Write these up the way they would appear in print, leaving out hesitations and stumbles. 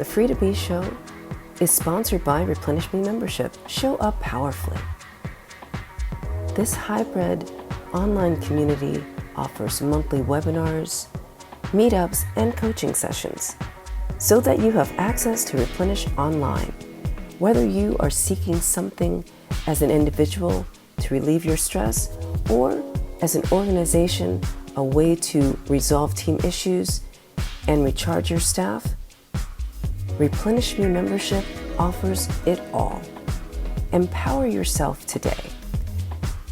The Free to Be Show is sponsored by Replenish Me membership. Show up powerfully. This hybrid online community offers monthly webinars, meetups, and coaching sessions so that you have access to Replenish online. Whether you are seeking something as an individual to relieve your stress, or as an organization, a way to resolve team issues and recharge your staff, Replenish Me membership offers it all. Empower yourself today.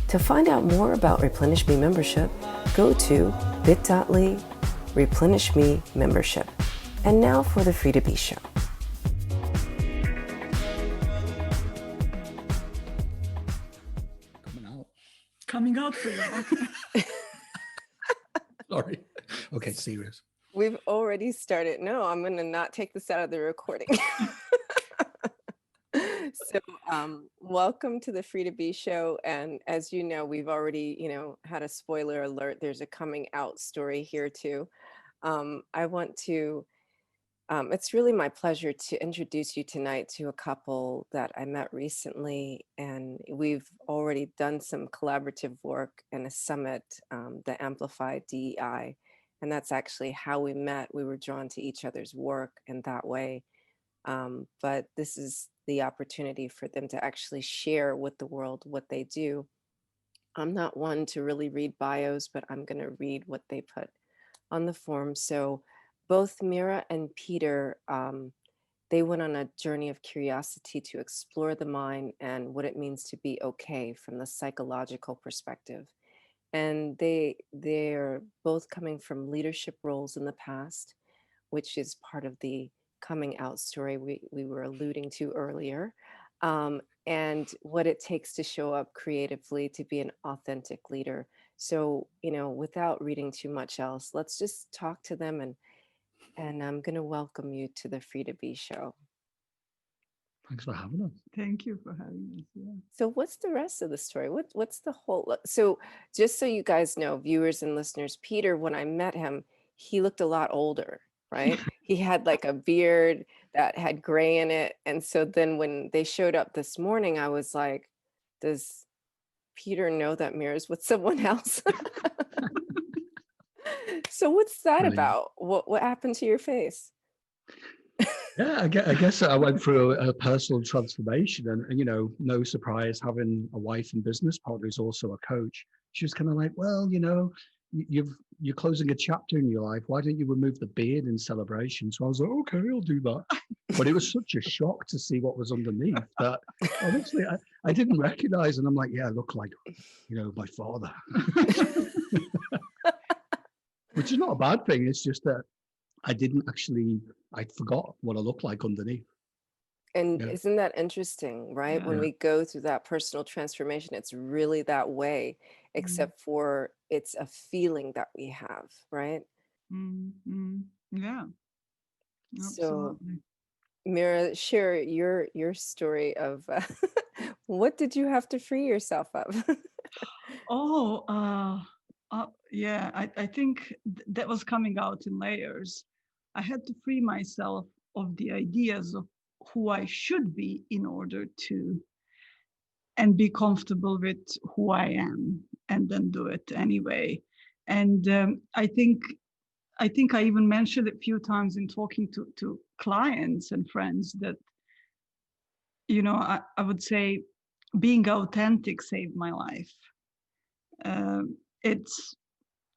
To find out more about Replenish Me membership, go to bit.ly/Replenish Me membership. And now for the Free to Be Show. Coming out for you. Sorry. Okay, serious. We've already started. No, I'm going to not take this out of the recording. So welcome to the Free to Be Show. And as you know, we've already, had a spoiler alert. There's a coming out story here too. I want to, it's really my pleasure to introduce you tonight to a couple that I met recently. And we've already done some collaborative work in a summit, the Amplified DEI. And that's actually how we met. We were drawn to each other's work in that way. But this is the opportunity for them to actually share with the world what they do. I'm not one to really read bios, but I'm going to read what they put on the form. So both Mira and Peter, they went on a journey of curiosity to explore the mind and what it means to be okay from the psychological perspective. And they're both coming from leadership roles in the past, which is part of the coming out story we were alluding to earlier, and what it takes to show up creatively to be an authentic leader. So, without reading too much else, let's just talk to them, and I'm going to welcome you to the Free to Be Show. Thanks for having us. Thank you for having us. Yeah. So what's the rest of the story? What's the whole, so just so you guys know, viewers and listeners, Peter, when I met him, he looked a lot older, right? He had like a beard that had gray in it. And so then when they showed up this morning, I was like, does Peter know that Mira's with someone else? So what's that Brilliant. about? What happened to your face? Yeah, I guess I went through a personal transformation, and no surprise, having a wife and business partner who's also a coach. She was kind of like, well, you're closing a chapter in your life. Why don't you remove the beard in celebration? So I was like, okay, I'll do that. But it was such a shock to see what was underneath that honestly I didn't recognize. And I'm like, yeah, I look like, my father. Which is not a bad thing. It's just that I forgot what I look like underneath. And Yeah. isn't that interesting, right? Yeah. When we go through that personal transformation, it's really that way, except for it's a feeling that we have, right? Yeah. So, Absolutely. Mira, share your story of what did you have to free yourself of? Yeah, I think that was coming out in layers. I had to free myself of the ideas of who I should be in order to, and be comfortable with who I am, and then do it anyway. And I think I even mentioned it a few times in talking to clients and friends that, I would say being authentic saved my life.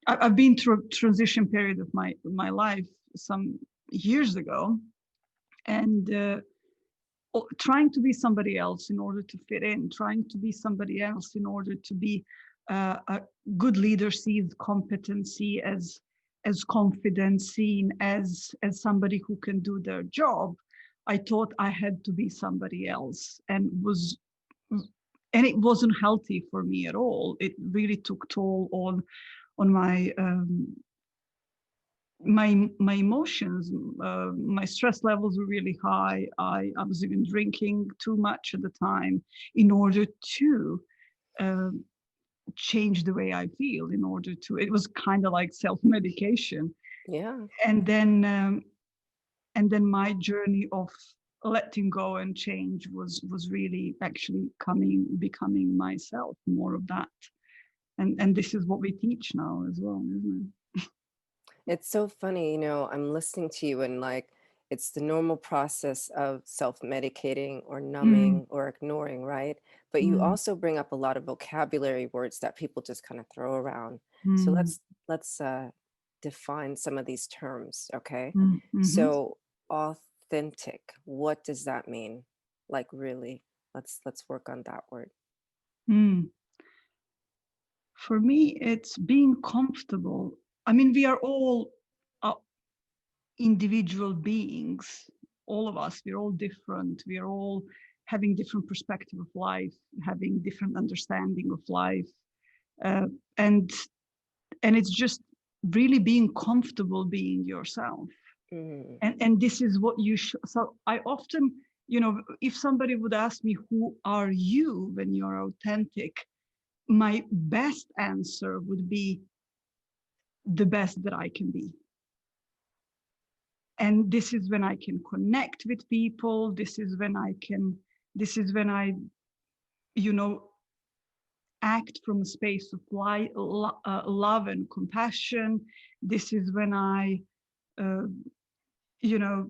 I've been through a transition period of my life some years ago, and trying to be somebody else in order to fit in, trying to be somebody else in order to be a good leader, sees competency as confidence, seen as somebody who can do their job. I thought I had to be somebody else, and it wasn't healthy for me at all. It really took toll on my my emotions. My stress levels were really high. I was even drinking too much at the time in order to change the way I feel. It was kind of like self-medication. Yeah. And then and then my journey of letting go and change was really actually becoming myself, more of that. And this is what we teach now as well, isn't it? It's so funny, you know, I'm listening to you and like it's the normal process of self-medicating or numbing or ignoring, right? But you Mm, also bring up a lot of vocabulary words that people just kind of throw around. So mm, let's define some of these terms, okay? mhm. So authentic, what does that mean? Like really? Let's work on that word. Mm. For me, it's being comfortable. I mean, we are all uh, individual beings, all of us. We're all different. We're all having different perspective of life, having different understanding of life, uh, and and it's just really being comfortable being yourself. Mm, And this is what you so I often, if somebody would ask me, who are you when you're authentic, my best answer would be the best that I can be. And this is when I can connect with people. This is when I you know act from a space of love and compassion. This is when uh, you know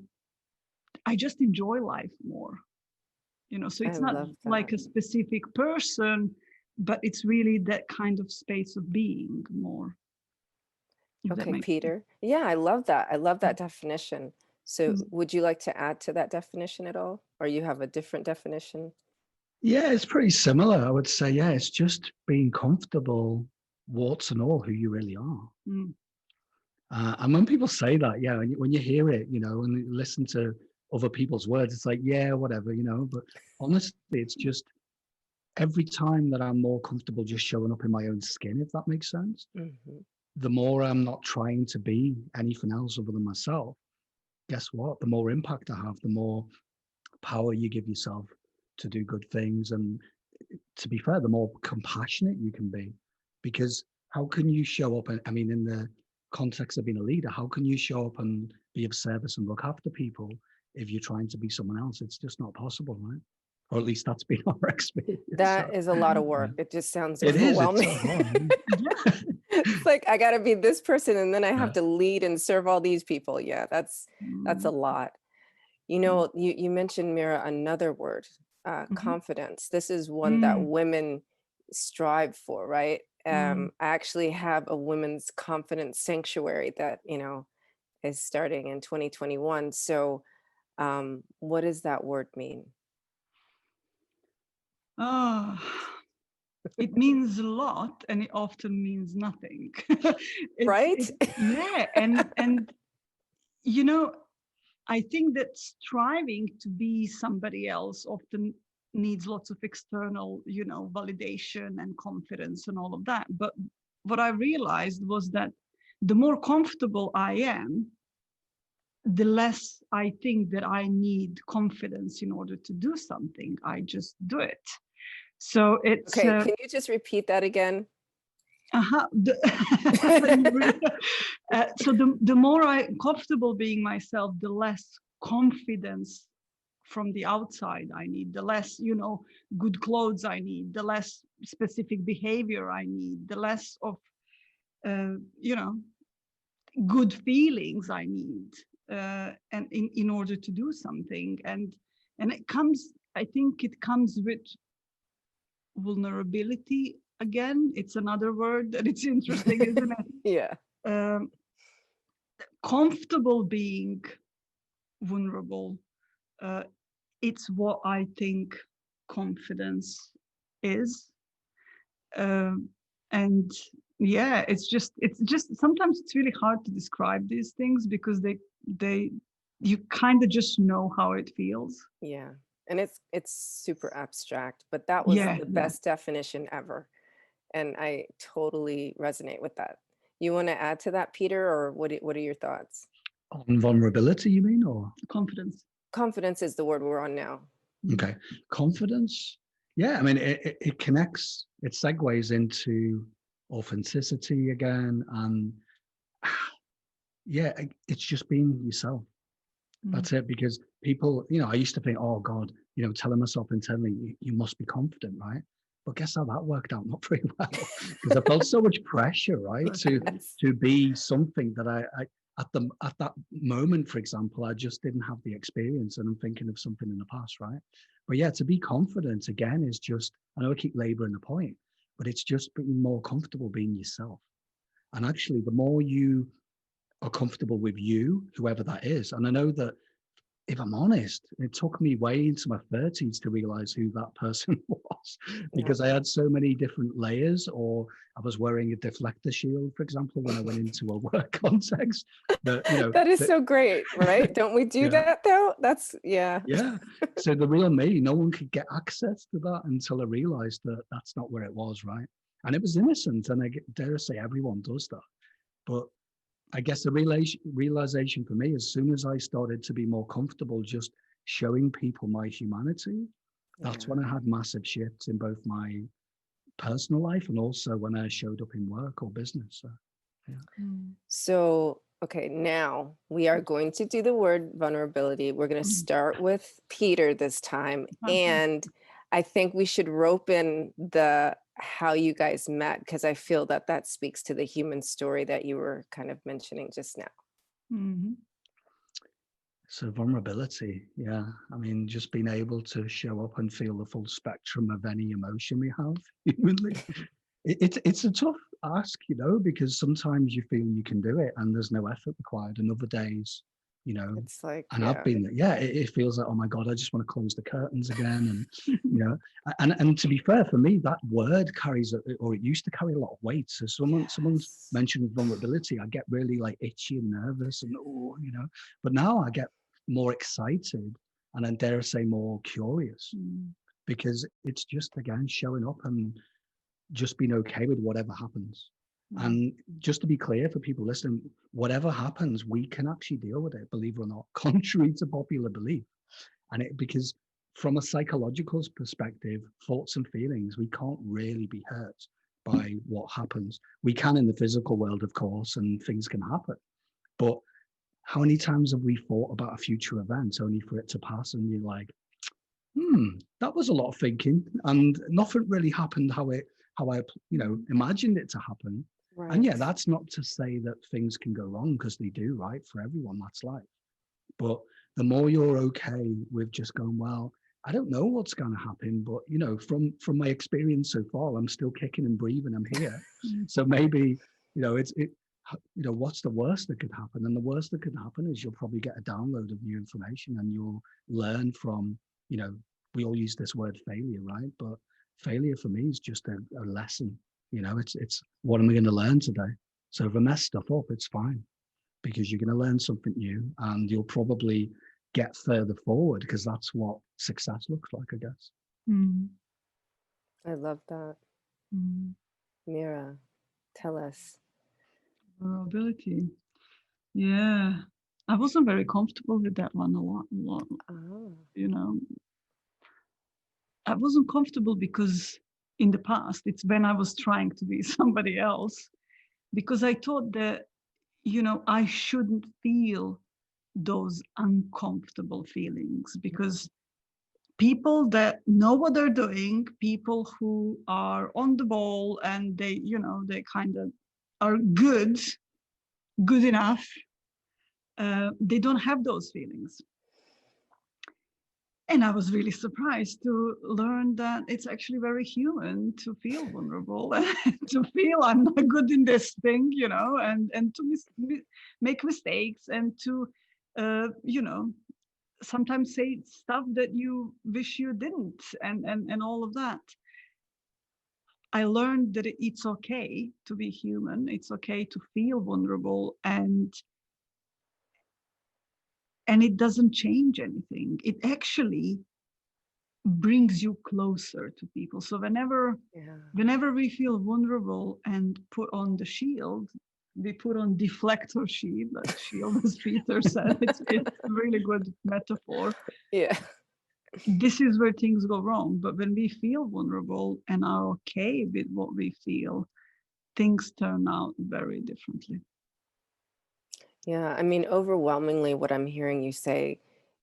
I just enjoy life more. So I it's not love like that. a specific person, but it's really that kind of space of being more, if that Okay, makes sense. Peter. Yeah, I love that. I love that definition. So Mm. would you like to add to that definition at all? Or you have a different definition? Yeah, it's pretty similar. I would say, yeah, it's just being comfortable, warts and all, who you really are. Mm. And when people say that, yeah, when you hear it, and you listen to other people's words, it's like, yeah, whatever, But honestly, it's just every time that I'm more comfortable just showing up in my own skin, if that makes sense, Hmm. the more I'm not trying to be anything else other than myself. Guess what? The more impact I have, the more power you give yourself to do good things. And to be fair, the more compassionate you can be. Because how can you show up? And I mean, in the context of being a leader, how can you show up and be of service and look after people if you're trying to be someone else? It's just not possible, right? Or at least that's been our experience. So, That is a lot of yeah. work. It just sounds It is. It's overwhelming. so hard. Yeah. It's like I gotta be this person and then I have Yeah. to lead and serve all these people. Yeah, that's a Mm. lot. Mm. You mentioned, Mira, another word, Mhm. confidence. This is one that Mm. women strive for, right? Mm. I actually have a women's confidence sanctuary that, is starting in 2021. So, what does that word mean? Ah, it means a lot, and it often means nothing. Right? Yeah, and you know, I think that striving to be somebody else often needs lots of external, validation and confidence and all of that. But what I realized was that the more comfortable I am, the less I think that I need confidence in order to do something. I just do it. So it's Okay, can you just repeat that again? uh-huh, so the more I'm comfortable being myself, the less confidence from the outside I need, the less, good clothes I need, the less specific behavior I need, the less of, uh, you know, good feelings I need, and in order to do something. And it comes, I think it comes with vulnerability again. It's another word that it's interesting, isn't it? Yeah. Um, Comfortable being vulnerable. Uh, it's what I think confidence is. Um, and yeah, it's just sometimes it's really hard to describe these things because they you kind of just know how it feels. Yeah. And it's super abstract, but that was Yeah, the yeah. best definition ever. And I totally resonate with that. You want to add to that, Peter, or what are your thoughts? On vulnerability, you mean? Or Confidence. Confidence is the word we're on now. okay, confidence. Yeah, I mean, it connects, it segues into authenticity again. And yeah, it's just being yourself. That's it. Because people, I used to think, oh God, telling myself internally, you must be confident, right? But guess how that worked out? Not very well, because I felt so much pressure, right, Yes. to be something that I at that moment, for example, I just didn't have the experience, and I'm thinking of something in the past, right? But yeah, to be confident again is just, I know I keep laboring the point, but it's just being more comfortable being yourself. And actually, the more you are comfortable with you, whoever that is, and I know that, if I'm honest, it took me way into my 30s to realize who that person was, Yeah. because I had so many different layers. Or I was wearing a deflector shield, for example, when I went into a work context. That That is that, so great, right? Don't we do yeah, that though? That's, yeah. yeah. So the real me, no one could get access to that until I realized that that's not where it was, right? And it was innocent, and I dare say everyone does that. But I guess the realization for me, as soon as I started to be more comfortable just showing people my humanity, that's Yeah. when I had massive shifts in both my personal life and also when I showed up in work or business. So, yeah. So, okay, now we are going to do the word vulnerability. We're going to start with Peter this time. And I think we should rope in the how you guys met, because I feel that that speaks to the human story that you were kind of mentioning just now. Mm-hmm. So vulnerability, yeah. I mean, just being able to show up and feel the full spectrum of any emotion we have humanly. It's a tough ask, because sometimes you feel you can do it and there's no effort required, and other days, It's like, and I've yeah. been, yeah, it feels like, oh my God, I just want to close the curtains again. And, and to be fair, for me, that word carries, or it used to carry a lot of weight. So someone's Yes. mentioned vulnerability, I get really like itchy and nervous and, but now I get more excited, and then dare I say more curious, because it's just, again, showing up and just being okay with whatever happens. And just to be clear for people listening, whatever happens, we can actually deal with it, believe it or not, contrary to popular belief. And because from a psychological perspective, thoughts and feelings, we can't really be hurt by what happens. We can in the physical world, of course, and things can happen. But how many times have we thought about a future event only for it to pass, and you're like, that was a lot of thinking, and nothing really happened how I imagined it to happen. And Right. yeah, that's not to say that things can go wrong, because they do, right? For everyone, that's life. But the more you're okay with just going, well, I don't know what's going to happen, but from my experience so far, I'm still kicking and breathing. I'm here. So maybe, what's the worst that could happen? And the worst that could happen is you'll probably get a download of new information, and you'll learn from, we all use this word failure, right? But failure for me is just a lesson. It's what am I going to learn today? So if I mess stuff up, it's fine, because you're going to learn something new, and you'll probably get further forward, because that's what success looks like, I guess. I love that. Mira, tell us. Vulnerability. Yeah. I wasn't very comfortable with that one a lot. Oh. I wasn't comfortable because in the past, it's when I was trying to be somebody else, because I thought that, I shouldn't feel those uncomfortable feelings, because people that know what they're doing, people who are on the ball, and they kind of are good enough, they don't have those feelings. And I was really surprised to learn that it's actually very human to feel vulnerable and to feel I'm not good in this thing, and to make mistakes, and to, sometimes say stuff that you wish you didn't, and all of that. I learned that it's okay to be human. It's okay to feel vulnerable, and it doesn't change anything. It actually brings you closer to people. So whenever we feel vulnerable and put on the shield, we put on deflector shield, as Peter said. It's a really good metaphor. Yeah. This is where things go wrong. But when we feel vulnerable and are okay with what we feel, things turn out very differently. Yeah. I mean, overwhelmingly, what I'm hearing you say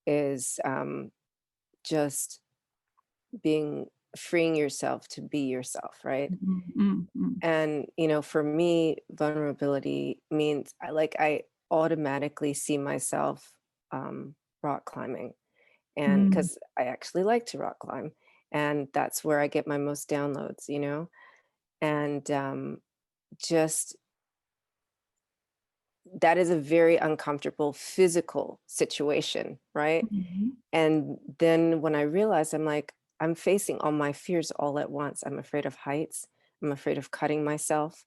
is just being freeing yourself to be yourself, right? Mm, mm, mm, And, for me, vulnerability means I automatically see myself rock climbing. And mm, because I actually like to rock climb, and that's where I get my most downloads. And just that is a very uncomfortable physical situation, right? mhm, And then when I realized, I'm like, I'm facing all my fears all at once. I'm afraid of heights. I'm afraid of cutting myself.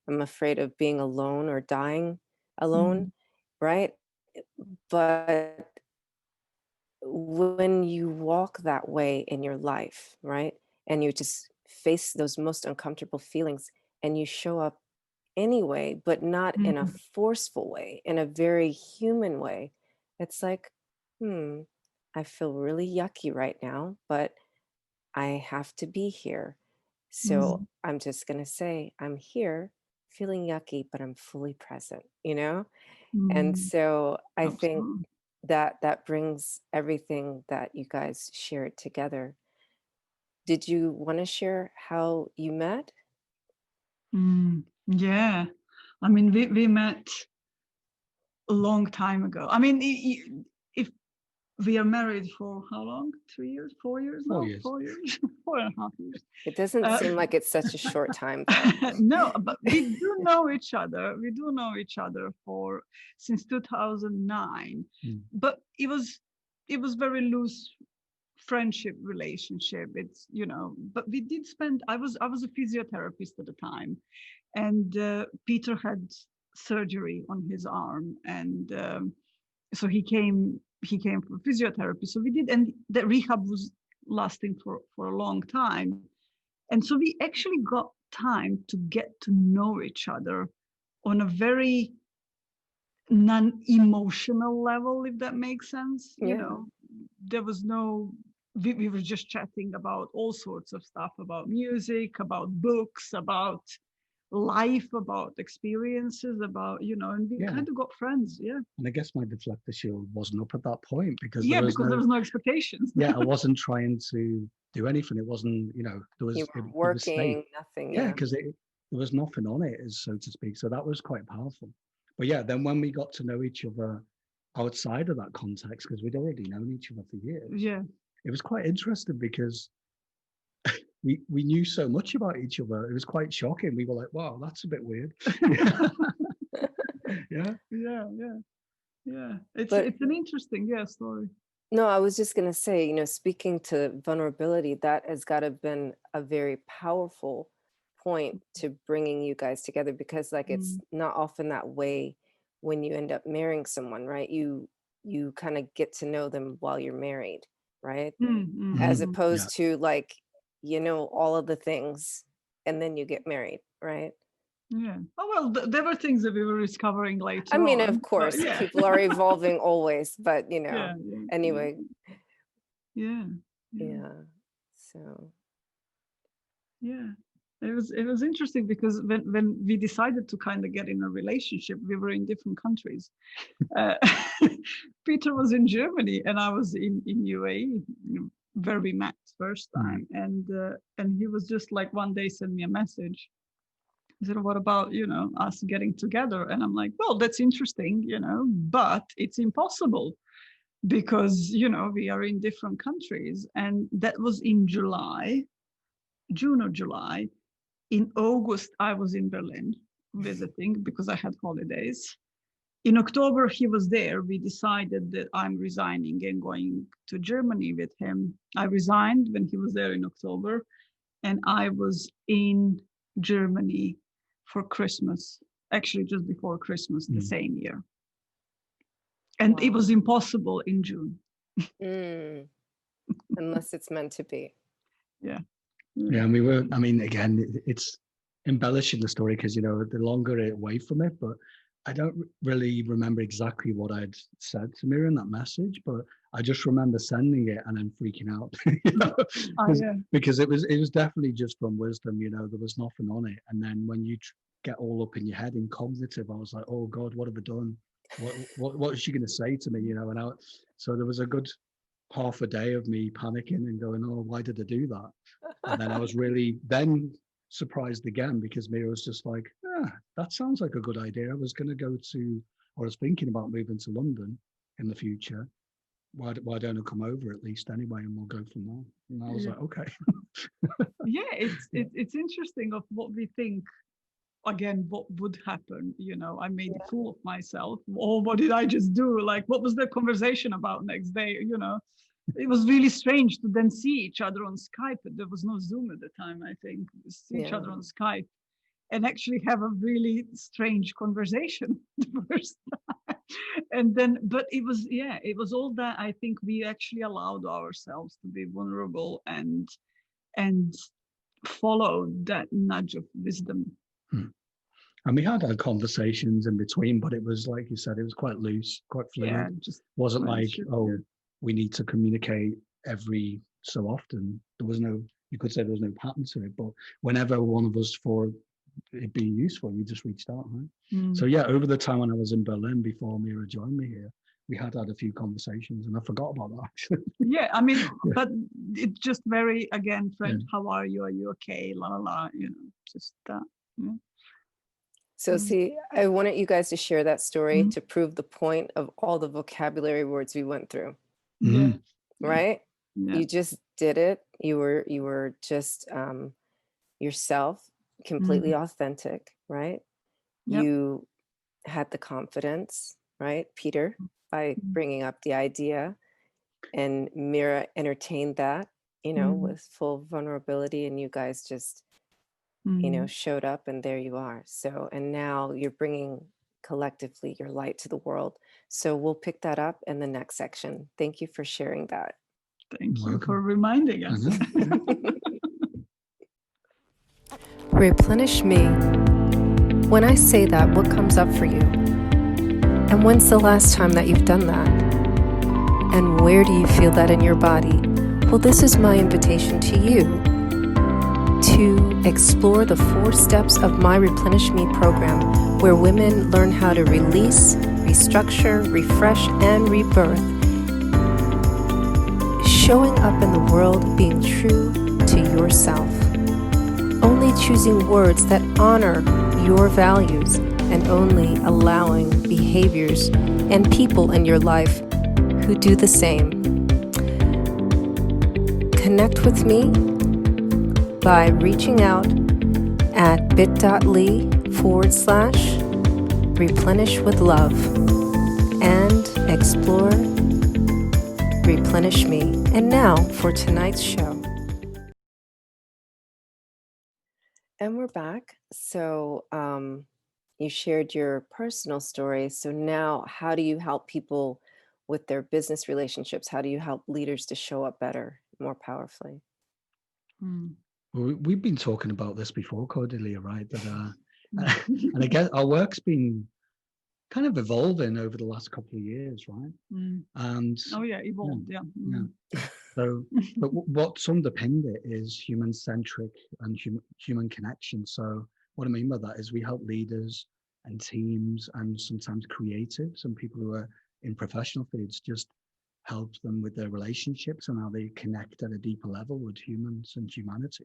I'm afraid of being alone or dying alone, mm, right? But when you walk that way in your life, right? And you just face those most uncomfortable feelings and you show up anyway, but not in a mm, forceful way, in a very human way. It's like, hmm, I feel really yucky right now, but I have to be here. So mm, I'm just going to say, I'm here feeling yucky, but I'm fully present? And mm. so I think Absolutely. that that brings everything that you guys shared together. Did you want to share how you met? Yeah. I mean, we met a long time ago. I mean, if we are married for how long? 3 years, 4 years four now? years 4 years, 4.5 years. It doesn't Uh, seem like it's such a short time, though. no, but we do know each other. We do know each other for since 2009. Mm. But it was very loose friendship relationship. It's but we did spend. I was a physiotherapist at the time, and Peter had surgery on his arm, and so he came for physiotherapy. So we did, and the rehab was lasting for a long time, and so we actually got time to get to know each other on a very non-emotional level, if that makes sense. Yeah. There was no, we were just chatting about all sorts of stuff, about music, about books, about life, about experiences, and we Yeah. kind of got friends. Yeah. And I guess my deflector shield wasn't up at that point because there Yeah, was because there no, was no expectations. yeah, I wasn't trying to do anything. It wasn't, You it, weren't it was safe. working, nothing. Yeah, Yeah. because there was nothing on it, as so to speak. So that was quite powerful. But yeah, then when we got to know each other outside of that context, because we'd already known each other for years, Yeah. it was quite interesting because we knew so much about each other. It was quite shocking. We were like, wow, that's a bit weird. Yeah. Yeah. Yeah. Yeah. It's But it's an interesting, yeah, story. no, I was just going to say, speaking to vulnerability, that has got to have been a very powerful point to bringing you guys together because it's Mm, not often that way when you end up marrying someone, right? You kind of get to know them while you're married, right? mm, mm, As Mhm. mm. Yeah. opposed to all of the things and then you get married, right? Yeah. Oh well, there were things that we were discovering I later mean, of on, but course, yeah. people are evolving always, but Yeah. Yeah. Yeah. anyway, Yeah. Yeah. yeah. So, Yeah. It was interesting because when we decided to kind of get in a relationship, we were in different countries. Uh, Peter was in Germany and I was in UAE, where we met first Mm. time, and he was just like one day sent me a message. He said, "What about us getting together?" And I'm like, "Well, that's interesting, but it's impossible because we are in different countries." And that was in June or July. In August, I was in Berlin visiting because I had holidays. In October, he was there. We decided that I'm resigning and going to Germany with him. I resigned when he was there in October, and I was in Germany for Christmas, actually, just before Christmas the Mm. same year. And it was wow. impossible in June. Mm, unless it's meant to be. Yeah. Yeah, Yeah. and we were. I mean, again, it's embellishing the story because the longer away from it, but I don't really remember exactly what I'd said to Mira in that message, but I just remember sending it and then freaking out, Oh, yeah. because it was definitely just from wisdom. There was nothing on it, and then when you get all up in your head and cognitive, I was like, oh God, what have I done? what is she going to say to me? You know, so there was a good half a day of me panicking and going, oh, why did I do that? And then I was really then surprised again, because Mira was just like, that sounds like a good idea. I was going to go to, or I was thinking about moving to London in the future. Why don't I come over at least anyway, and we'll go from there? And I was like, okay. Yeah, it's interesting of what we think. Again, what would happen? You know, I made a fool of myself. Or what did I just do? Like, what was the conversation about next day? You know, it was really strange to then see each other on Skype. There was no Zoom at the time, I think. See each other on Skype and actually have a really strange conversation the first time. And then, but it was all that. I think we actually allowed ourselves to be vulnerable and follow that nudge of wisdom. And we had our conversations in between, but it was, like you said, it was quite loose, quite fluid. Yeah, just wasn't like, we need to communicate every so often. There was no, you could say there was no pattern to it, but whenever one of us thought it'd be useful, we just reached out, right? So yeah, over the time when I was in Berlin before Mira joined me here, we had a few conversations, and I forgot about that actually. Yeah, I mean, but it's just very, again, French, how are you? Are you okay? La la la, you know, just that. So see, I wanted you guys to share that story to prove the point of all the vocabulary words we went through. Right? Yeah. You just did it. You were just yourself, completely authentic, right? You had the confidence, right, Peter, by bringing up the idea, and Mira entertained that, you know, with full vulnerability, and you guys just you know, showed up, and there you are. So, and now you're bringing collectively your light to the world. So we'll pick that up in the next section. Thank you for sharing that. Thank you for reminding us. Replenish me. When I say that, what comes up for you? And when's the last time that you've done that? And where do you feel that in your body? Well, this is my invitation to you to explore the 4 steps of my Replenish Me program, where women learn how to release, restructure, refresh, and rebirth, showing up in the world, being true to yourself, only choosing words that honor your values, and only allowing behaviors and people in your life who do the same. Connect with me by reaching out at bit.ly/replenish with love and explore Replenish Me. And now for tonight's show. And we're back. So you shared your personal story. So now how do you help people with their business relationships? How do you help leaders to show up better, more powerfully? Well, we've been talking about this before, Cordelia, right? That, and I guess our work's been kind of evolving over the last couple of years, right? And evolved, So, but what's underpinned it is human-centric and human connection. So what I mean by that is we help leaders and teams and sometimes creatives and people who are in professional fields, just help them with their relationships and how they connect at a deeper level with humans and humanity.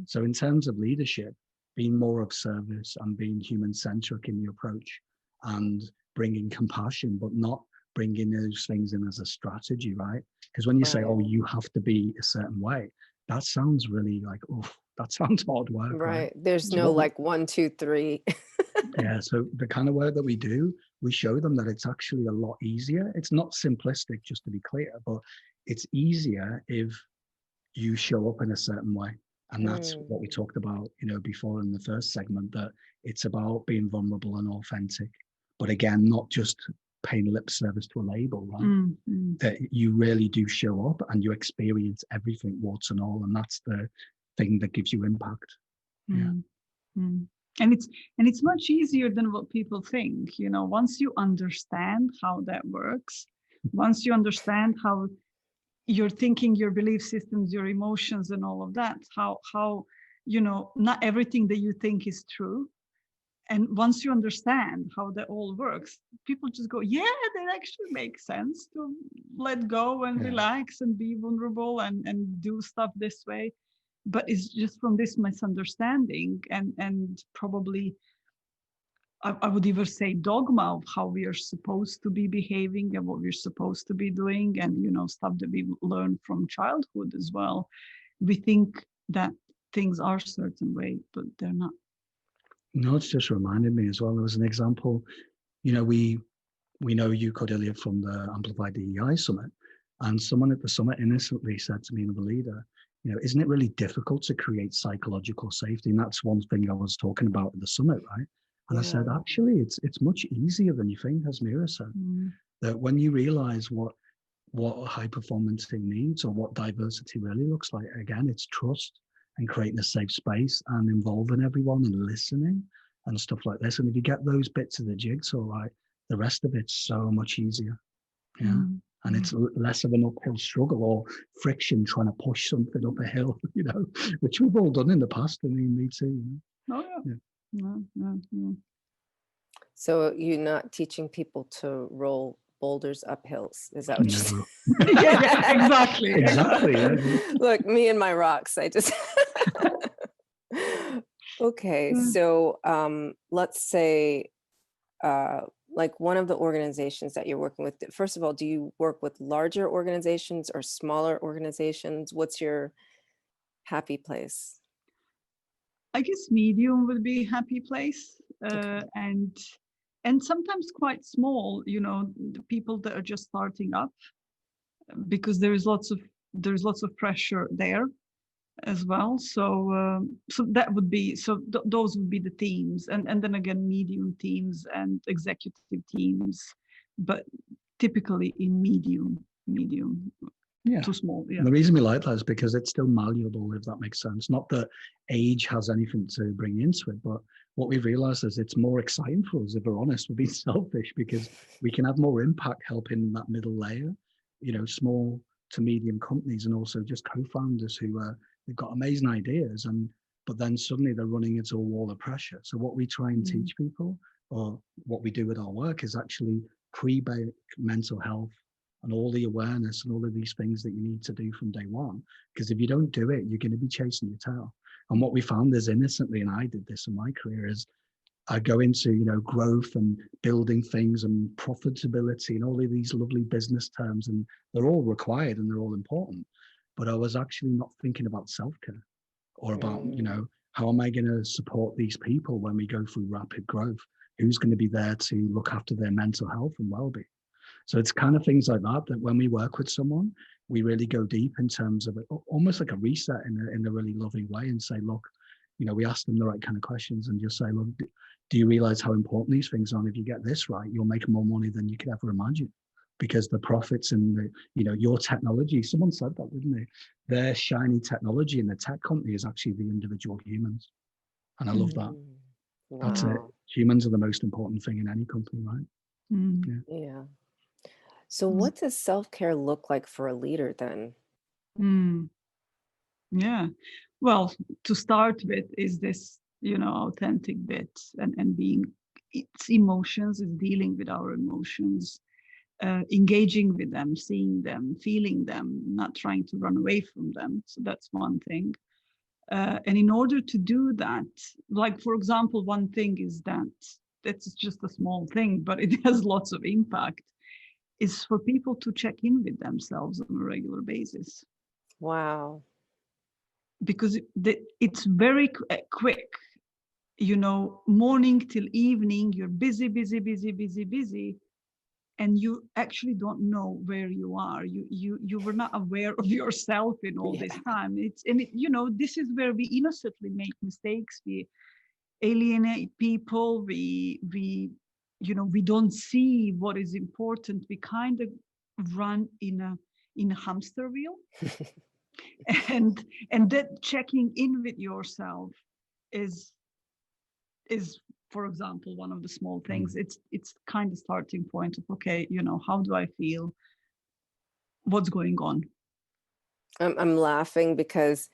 So in terms of leadership, being more of service and being human-centric in your approach and bringing compassion, but not bringing those things in as a strategy, right? Because when you say, oh, you have to be a certain way, that sounds really like, oh, that sounds hard work. Right. There's no like 1, 2, 3. Yeah. So the kind of work that we do, we show them that it's actually a lot easier. It's not simplistic, just to be clear, but it's easier if you show up in a certain way. And that's what we talked about, you know, before in the first segment, that it's about being vulnerable and authentic. But again, not just paying lip service to a label, right? That you really do show up and you experience everything, warts and all, and that's the thing that gives you impact. And it's much easier than what people think. You know, once you understand how that works, once you understand how your thinking, your belief systems, your emotions, and all of that, how you know, not everything that you think is true, And once you understand how that all works, people just go, yeah, that actually makes sense to let go and relax and be vulnerable and do stuff this way. But it's just from this misunderstanding and probably I would even say dogma of how we are supposed to be behaving and what we're supposed to be doing, and stuff that we learned from childhood as well. We think that things are a certain way, but they're not. No, it's just reminded me as well. There was an example, we know you, Cordelia, from the Amplified DEI Summit, and someone at the summit innocently said to me, another leader, isn't it really difficult to create psychological safety? And that's one thing I was talking about at the summit, right? And I said, actually, it's much easier than you think, as Mira said, that when you realize what a high performance thing needs or what diversity really looks like, again, it's trust and creating a safe space and involving everyone and listening and stuff like this. And if you get those bits of the jigsaw right, the rest of it's so much easier. Yeah. And it's less of an uphill struggle or friction trying to push something up a hill, which we've all done in the past. I mean, me too. Oh, yeah. No. So you're not teaching people to roll boulders up hills. Is that what you're saying? Yeah, exactly. Exactly. Look, me and my rocks. I just okay. So let's say like one of the organizations that you're working with. First of all, do you work with larger organizations or smaller organizations? What's your happy place? I guess medium would be a happy place. And sometimes quite small, the people that are just starting up, because there's lots of pressure there as well. So that would be, those would be the teams, and then again medium teams and executive teams, but typically in medium. Yeah. Too small. Yeah. And the reason we like that is because it's still malleable, if that makes sense. Not that age has anything to bring into it, but what we've realized is it's more exciting for us, if we're honest. We're being selfish because we can have more impact helping that middle layer, small to medium companies, and also just co-founders who they've got amazing ideas, but then suddenly they're running into a wall of pressure. So what we try and teach people, or what we do with our work, is actually pre-bake mental health and all the awareness and all of these things that you need to do from day one. Because if you don't do it, you're going to be chasing your tail. And what we found is innocently, and I did this in my career, is I go into, growth and building things and profitability and all of these lovely business terms, and they're all required and they're all important. But I was actually not thinking about self-care or about, how am I going to support these people when we go through rapid growth? Who's going to be there to look after their mental health and well-being? So it's kind of things like that when we work with someone, we really go deep in terms of it, almost like a reset in a really loving way, and say, look, we ask them the right kind of questions and just say, look, do you realize how important these things are? And if you get this right, you'll make more money than you could ever imagine, because the profits and your technology, someone said that, didn't they? Their shiny technology in the tech company is actually the individual humans. And I love that. Wow. That's it. Humans are the most important thing in any company, right? Yeah. So what does self-care look like for a leader then? Yeah. Well, to start with is this, authentic bit and being, it's emotions, it's dealing with our emotions, engaging with them, seeing them, feeling them, not trying to run away from them. So that's one thing. And in order to do that, like, for example, one thing is that's just a small thing, but it has lots of impact, is for people to check in with themselves on a regular basis. Wow. Because it's very quick, morning till evening, you're busy, and you actually don't know where you are. You were not aware of yourself in all this time. This is where we innocently make mistakes. We alienate people. We don't see what is important. We kind of run in a hamster wheel. and that checking in with yourself is for example one of the small things. It's kind of starting point of, okay, how do I feel, what's going on? I'm laughing because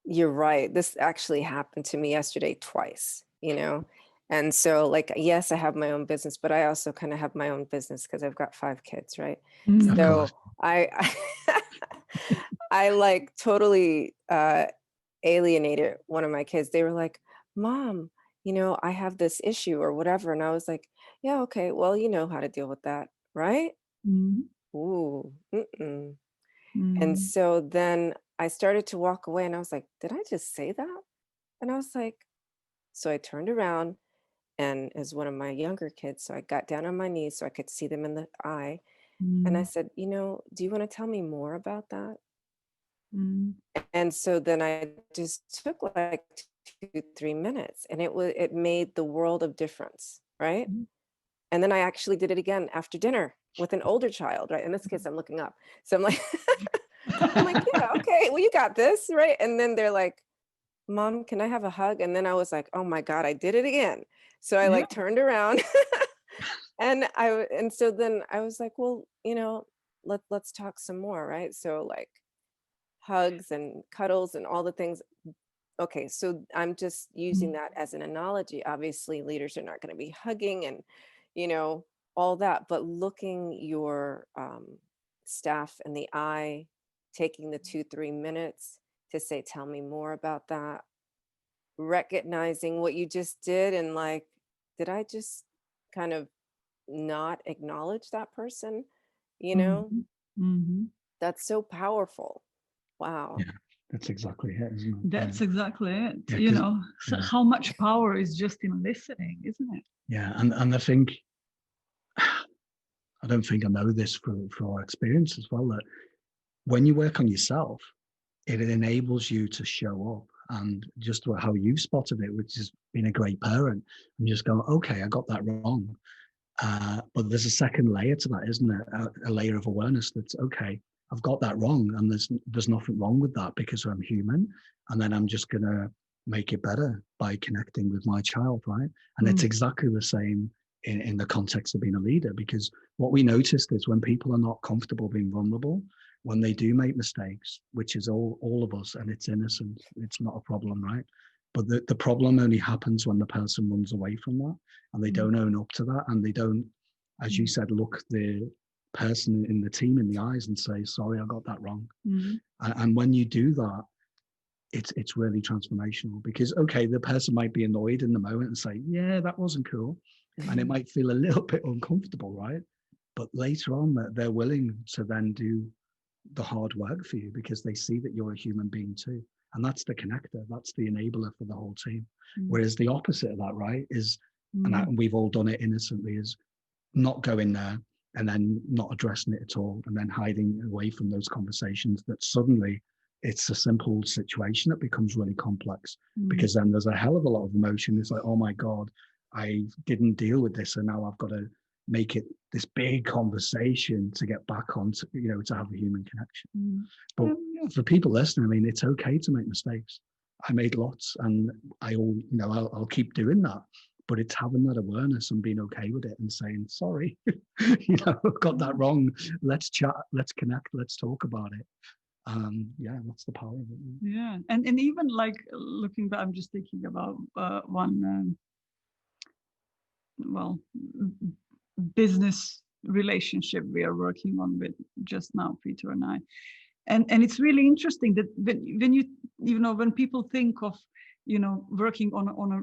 you're right. This actually happened to me yesterday twice, you know? And so, like, yes, I have my own business, but I also kind of have my own business because I've got 5 kids, right? Of Mm, So course. I I like totally alienated one of my kids. They were like, "Mom, I have this issue or whatever." And I was like, "Yeah, okay. Well, you know how to deal with that, right?" mm, Ooh, mm-mm. And mm, so then I started to walk away and I was like, "Did I just say that?" And I was like, so I turned around and as one of my younger kids, so I got down on my knees so I could see them in the eye. And I mm, said, "Do you want to tell me more about that?" mm, And so then I just took like 2, 3 minutes and it made the world of difference, right? mm. And then I actually did it again after dinner with an older child, right? In this case, I'm looking up. So I'm like, I'm like, yeah, okay, well, you got this, right? And then they're like, "Mom, can I have a hug?" And then I was like, "Oh my God, I did it again." So I Yeah. like turned around and so then I was like, "Well, let's talk some more," right? So like hugs and cuddles and all the things. Okay, so I'm just using Mm, that as an analogy. Obviously, leaders are not going to be hugging and, you know, all that, but looking your staff in the eye, taking the 2, 3 minutes to say, "Tell me more about that," recognizing what you just did and like, did I just kind of not acknowledge that person? You know, mhm, mhm. that's so powerful. Wow. Yeah, that's exactly it, isn't it? Yeah, That's exactly it. yeah, because So yeah, how much power is just in listening, isn't it? yeah, and I think I don't think I know this for our experience as well that when you work on yourself, it enables you to show up and just how you spotted it, which is being a great parent, and just go, okay, I got that wrong. But there's a second layer to that, isn't there? A layer of awareness that's okay. I've got that wrong, and there's nothing wrong with that because I'm human, and then I'm just gonna make it better by connecting with my child, right? And it's Mm, exactly the same in the context of being a leader, because what we noticed is when people are not comfortable being vulnerable, when they do make mistakes, which is all of us, and it's innocent, it's not a problem, right? But the problem only happens when the person runs away from that and they mm, don't own up to that, and they don't, as you mm, said, look the person in the team in the eyes and say, sorry, I got that wrong. mm, And when you do that, it's really transformational, because okay, the person might be annoyed in the moment and say, yeah, that wasn't cool, and it mm, might feel a little bit uncomfortable, right? But later on, that they're willing to then do the hard work for you because they see that you're a human being too. And that's the connector, that's the enabler for the whole team. mm, Whereas the opposite of that, right, is, mm, and we've all done it innocently, is not going there and then not addressing it at all and then hiding away from those conversations, that suddenly it's a simple situation that becomes really complex, mm, because then there's a hell of a lot of emotion. It's like, oh my God, I didn't deal with this, and now I've got to make it this big conversation to get back on to, to have a human connection. mm. But for people listening, I mean, it's okay to make mistakes. I made lots, and I'll keep doing that. But it's having that awareness and being okay with it and saying, sorry, I've got that wrong. Let's chat, let's connect, let's talk about it. Yeah, that's the power of it. Yeah, and even like looking back, I'm just thinking about one well business relationship we are working on with just now, Peter and I, and it's really interesting that when when people think of working on a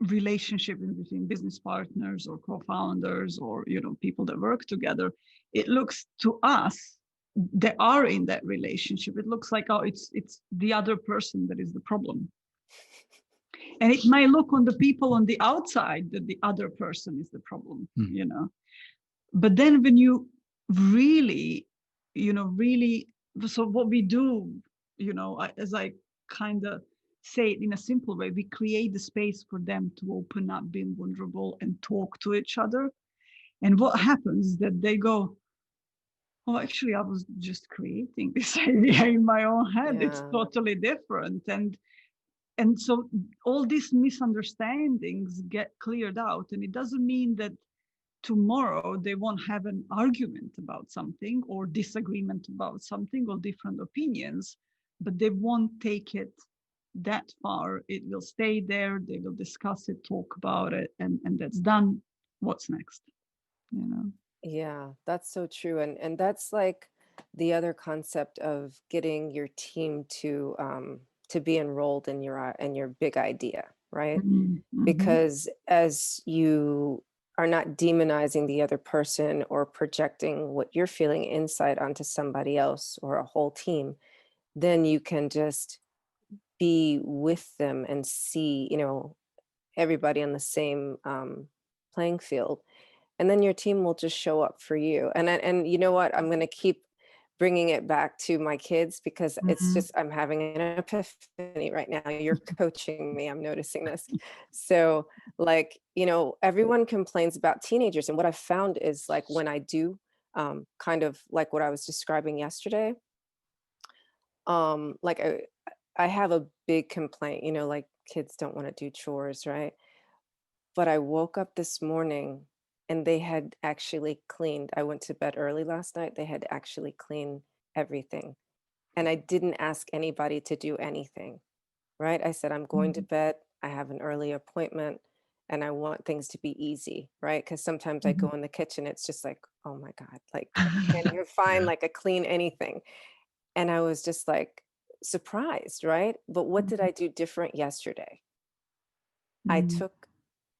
relationship in between business partners or co-founders or people that work together, it looks to us they are in that relationship, it looks like, oh, it's the other person that is the problem. And it may look on the people on the outside that the other person is the problem, Mm. but then when you really really, so what we do, as I kind of say it in a simple way, we create the space for them to open up, being vulnerable and talk to each other. And what happens is that they go, oh, actually, I was just creating this idea in my own head, it's Yeah. totally different. And so all these misunderstandings get cleared out, and it doesn't mean that tomorrow they won't have an argument about something or disagreement about something or different opinions, but they won't take it that far, it will stay there. They will discuss it, talk about it, and that's done. What's next? You know. Yeah, that's so true. And that's like the other concept of getting your team to be enrolled in your big idea, right? Mm-hmm. Because as you are not demonizing the other person or projecting what you're feeling inside onto somebody else or a whole team, then you can just be with them and see, everybody on the same playing field, and then your team will just show up for you. And you know what? I'm going to keep bringing it back to my kids because it's Mm-hmm. just I'm having an epiphany right now. You're coaching me. I'm noticing this. So, like, everyone complains about teenagers, and what I've found is like when I do kind of like what I was describing yesterday, like I have a big complaint, like kids don't want to do chores, right? But I woke up this morning and they had actually cleaned. I went to bed early last night. They had actually cleaned everything. And I didn't ask anybody to do anything, right? I said, I'm going to bed. I have an early appointment and I want things to be easy, right? Because sometimes I Mm-hmm. go in the kitchen, it's just like, oh my God, like I can't even find Yeah. like a clean anything. And I was just like surprised, right? But what did I do different yesterday? I Mm-hmm. took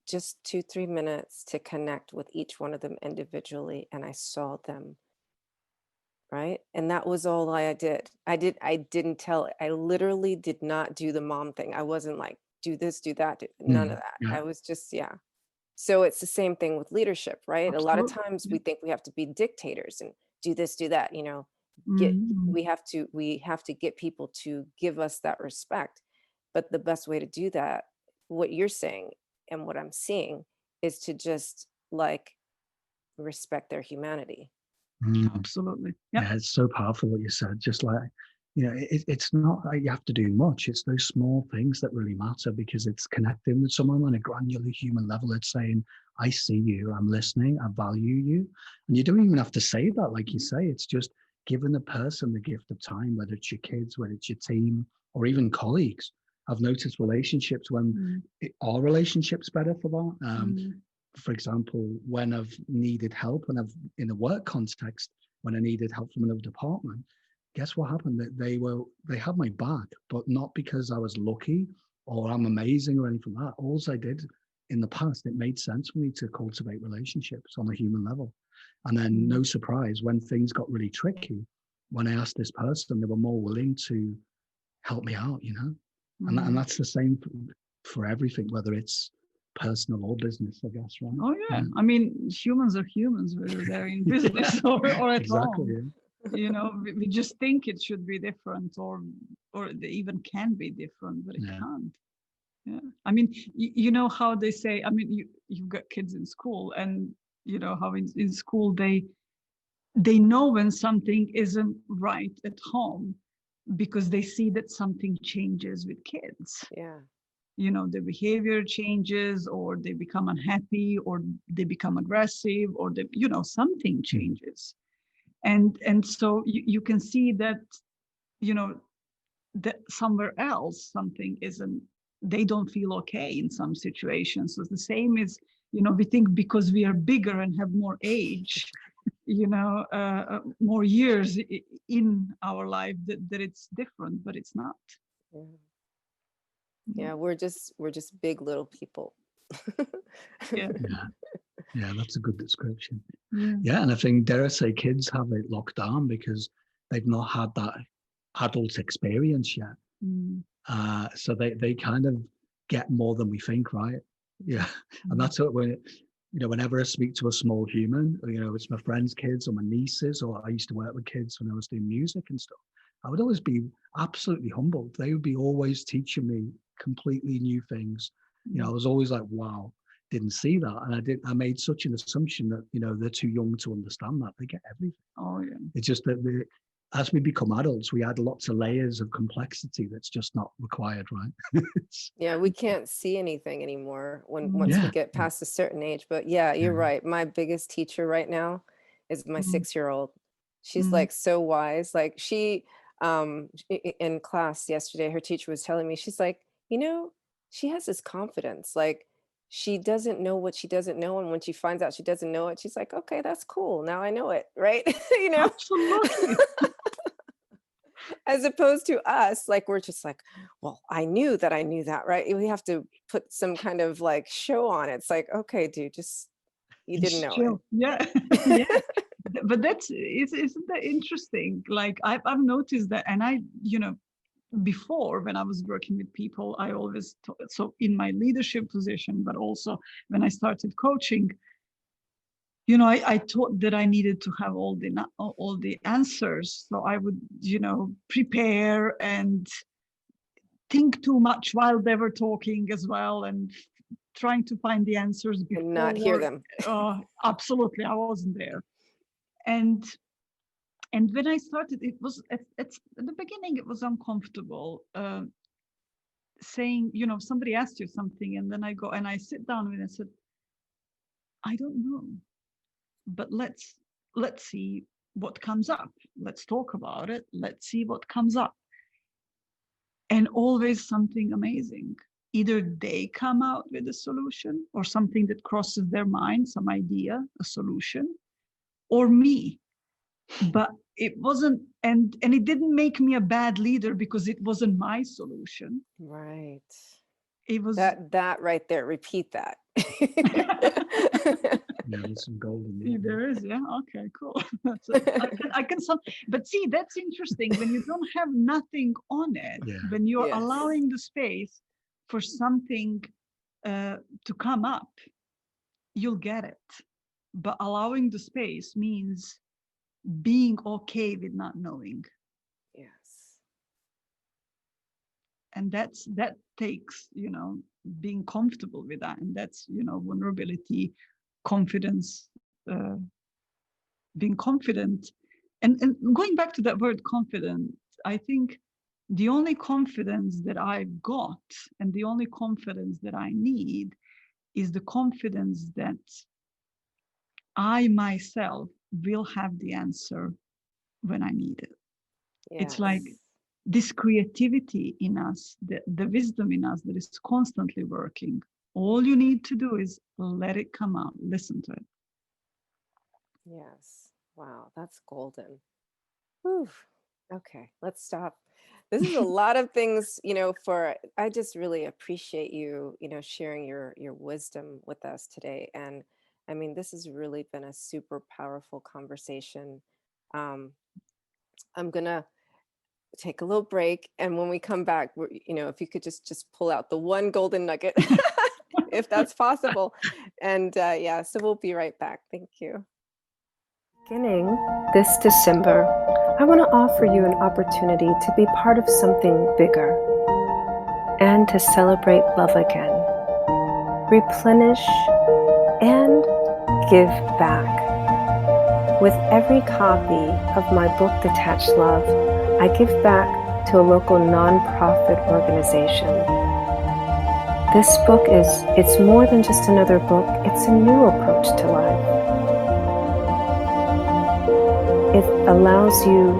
just 2, 3 minutes to connect with each one of them individually, and I saw them, right? And that was all I did. I didn't tell, I literally did not do the mom thing. I wasn't like, do this, do that, none of that. Yeah. I was just, yeah. So it's the same thing with leadership, right? A lot of Absolutely. times Yeah. we think we have to be dictators and do this, do that, get Mm-hmm. we have to get people to give us that respect. But the best way to do that, what you're saying and what I'm seeing, is to just like respect their humanity. Mm. Absolutely. Yeah. Yeah, it's so powerful what you said. Just like, it's not like you have to do much. It's those small things that really matter because it's connecting with someone on a granular human level. It's saying, I see you, I'm listening, I value you. And you don't even have to say that, like you say. It's just giving the person the gift of time, whether it's your kids, whether it's your team, or even colleagues. I've noticed relationships when our relationships better for that. Mm-hmm. For example, when I've needed help, when I've in a work context, when I needed help from another department, guess what happened? That they had my back, but not because I was lucky or I'm amazing or anything like that. All I did in the past, it made sense for me to cultivate relationships on a human level. And then no surprise, when things got really tricky, when I asked this person, they were more willing to help me out, and that's the same for everything, whether it's personal or business, I guess, right? Oh yeah. I mean, humans are humans, whether they're in business or at Exactly. home. We just think it should be different, or they even can be different, but it Yeah. can't. Yeah. I mean, you know how they say. I mean, you've got kids in school, and you know how in school they know when something isn't right at home because they see that something changes with kids. Yeah. The behavior changes, or they become unhappy, or they become aggressive, or something changes. And so you can see that you know that somewhere else something isn't, they don't feel okay in some situations. So the same is, we think because we are bigger and have more age, more years in our life, that it's different, but it's not. Yeah. Yeah, we're just big little people. Yeah. Yeah. Yeah, that's a good description. Yeah. Yeah, and I think, dare I say, kids have it locked down because they've not had that adult experience yet. Mm. So they kind of get more than we think, right? Yeah. And that's what whenever I speak to a small human, it's my friends' kids or my nieces, or I used to work with kids when I was doing music and stuff, I would always be absolutely humbled. They would be always teaching me completely new things. I was always like, wow, didn't see that. And I made such an assumption that, they're too young to understand that. They get everything. Oh yeah. It's just that as we become adults, we add lots of layers of complexity that's just not required, right? Yeah, we can't see anything anymore once we Yeah. get past a certain age. But yeah, you're right. My biggest teacher right now is my Mm. 6-year-old. She's Mm. like so wise. Like in class yesterday, her teacher was telling me, she's like, you know, she has this confidence, like she doesn't know what she doesn't know, and when she finds out she doesn't know it, she's like, okay, that's cool, now I know it, right? You know, Absolutely. as opposed to us, like we're just like, well, I knew that I knew that, right? We have to put some kind of like show on it. It's like, okay, dude, just you didn't It's know chill. Yeah. it. Yeah. But isn't that interesting? Like I've noticed that, and before, when I was working with people, I always so in my leadership position, but also when I started coaching, I thought that I needed to have all the answers. So I would, prepare and think too much while they were talking as well, and trying to find the answers And not hear before. them. Absolutely, I wasn't there. And when I started, it was at the beginning, it was uncomfortable. Saying, somebody asked you something, and then I go and I sit down with it and said, I don't know, but let's see what comes up. Let's talk about it. Let's see what comes up. And always something amazing. Either they come out with a solution or something that crosses their mind, some idea, a solution, or me. But it wasn't, and it didn't make me a bad leader because it wasn't my solution. Right. It was that right there. Repeat that. Yeah, there's some gold in there. there is, yeah. Okay, cool. I can but see, that's interesting when you don't have nothing on it. Yeah. When you're Yes. allowing the space for something to come up, you'll get it. But allowing the space means being okay with not knowing. Yes. And that takes, being comfortable with that. And that's, vulnerability, confidence, being confident. And going back to that word confident, I think the only confidence that I've got and the only confidence that I need is the confidence that I myself will have the answer when I need it. It's like Yes. this creativity in us, the wisdom in us that is constantly working. All you need to do is let it come out, listen to it. Yes. Wow, that's golden. Whew. Okay, let's stop. This is a lot of things, I just really appreciate you, sharing your wisdom with us today. And I mean, this has really been a super powerful conversation. Um, I'm gonna take a little break, and when we come back, if you could just pull out the one golden nugget, if that's possible. And yeah, so we'll be right back. Thank you. Beginning this December, I want to offer you an opportunity to be part of something bigger and to celebrate love again, replenish, and give back. With every copy of my book, Detached Love, I give back to a local nonprofit organization. This book it's more than just another book, it's a new approach to life. It allows you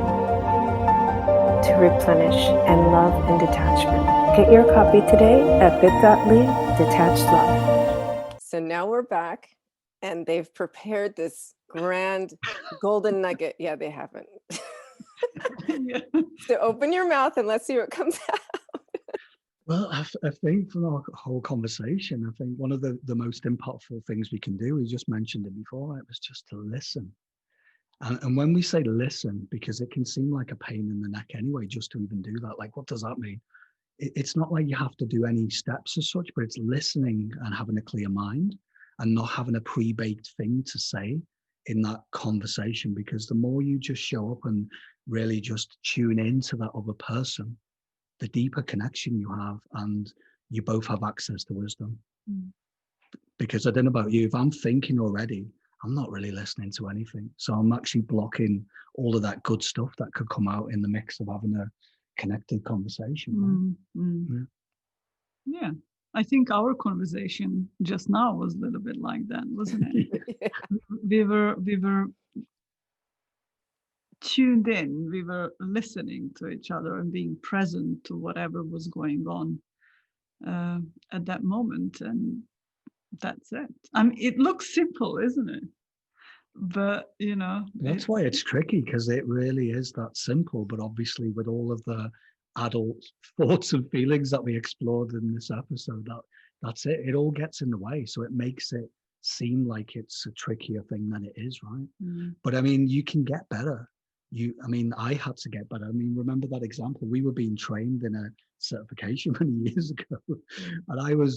to replenish and love and detachment. Get your copy today at bit.ly/detached-love. So now we're back, and they've prepared this grand golden nugget. Yeah, they haven't. Yeah. So open your mouth and let's see what comes out. Well, I think from our whole conversation, I think one of the most impactful things we can do, we just mentioned it before, it was just to listen. And when we say listen, because it can seem like a pain in the neck anyway, just to even do that, like, what does that mean? It's not like you have to do any steps as such, but it's listening and having a clear mind and not having a pre-baked thing to say in that conversation, because the more you just show up and really just tune into that other person, the deeper connection you have, and you both have access to wisdom. Because I don't know about you, if I'm thinking already, I'm not really listening to anything. So I'm actually blocking all of that good stuff that could come out in the mix of having a connected conversation. Right? Yeah. I think our conversation just now was a little bit like that, wasn't it? Yeah. We were tuned in. We were listening to each other and being present to whatever was going on at that moment. And that's it. I mean, it looks simple, isn't it? But, That's why it's tricky, because it really is that simple. But obviously, with all of the adult thoughts and feelings that we explored in this episode, that's it. It all gets in the way. So it makes it seem like it's a trickier thing than it is, right? Mm. But I mean, you can get better. I had to get better. I mean, remember that example? We were being trained in a certification many years ago, and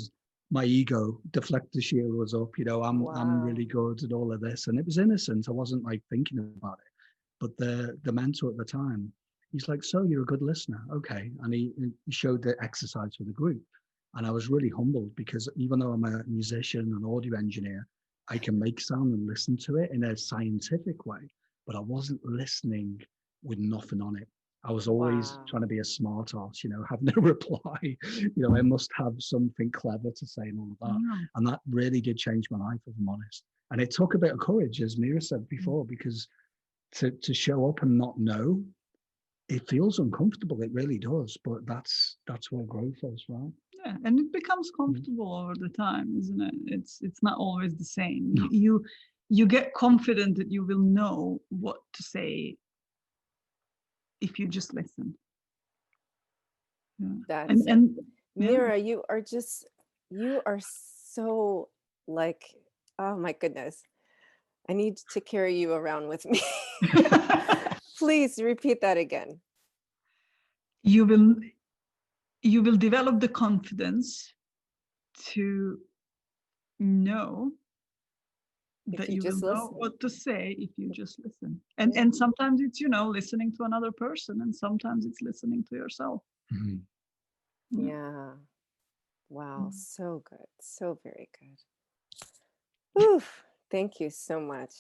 my ego deflector shield was up. I'm really good at all of this, and it was innocent. I wasn't like thinking about it. But the mentor at the time, he's like, "So you're a good listener, okay?" And he showed the exercise for the group, and I was really humbled, because even though I'm a musician and audio engineer, I can make sound and listen to it in a scientific way. But I wasn't listening with nothing on it. I was always trying to be a smart ass, have no reply. I must have something clever to say and all of that. Yeah. And that really did change my life, if I'm honest. And it took a bit of courage, as Mira said before, because to show up and not know, it feels uncomfortable. It really does. But that's where growth is, right? Yeah, and it becomes comfortable over the time, isn't it? It's not always the same. No. You get confident that you will know what to say if you just listen. Yeah. And Mira, you are so like, oh my goodness. I need to carry you around with me. Please repeat that again. You will develop the confidence to know that you will know what to say if you just listen. And sometimes it's, listening to another person, and sometimes it's listening to yourself. Mm-hmm. Yeah. Wow. So good. So very good. Oof. Thank you so much.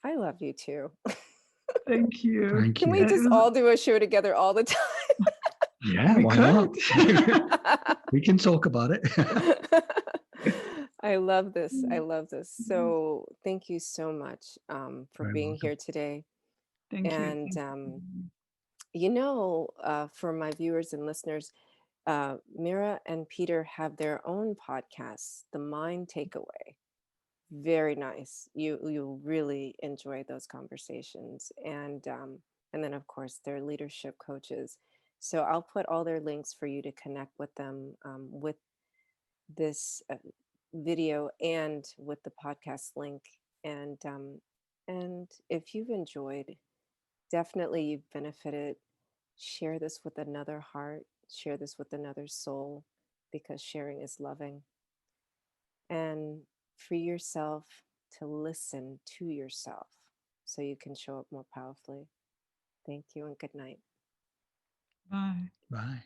I love you too. Thank you. Thank Can you. we just all do a show together all the time? Yeah, why not? We can talk about it. I love this. I love this. So thank you so much for being here today. Thank you. And for my viewers and listeners, Mira and Peter have their own podcast, The Mind Takeaway. Very nice. You'll really enjoy those conversations. And then of course they're leadership coaches. So I'll put all their links for you to connect with them with this video and with the podcast link. And if you've enjoyed, definitely you've benefited, share this with another heart, share this with another soul, because sharing is loving. And free yourself to listen to yourself so you can show up more powerfully. Thank you and good night. Bye. Bye.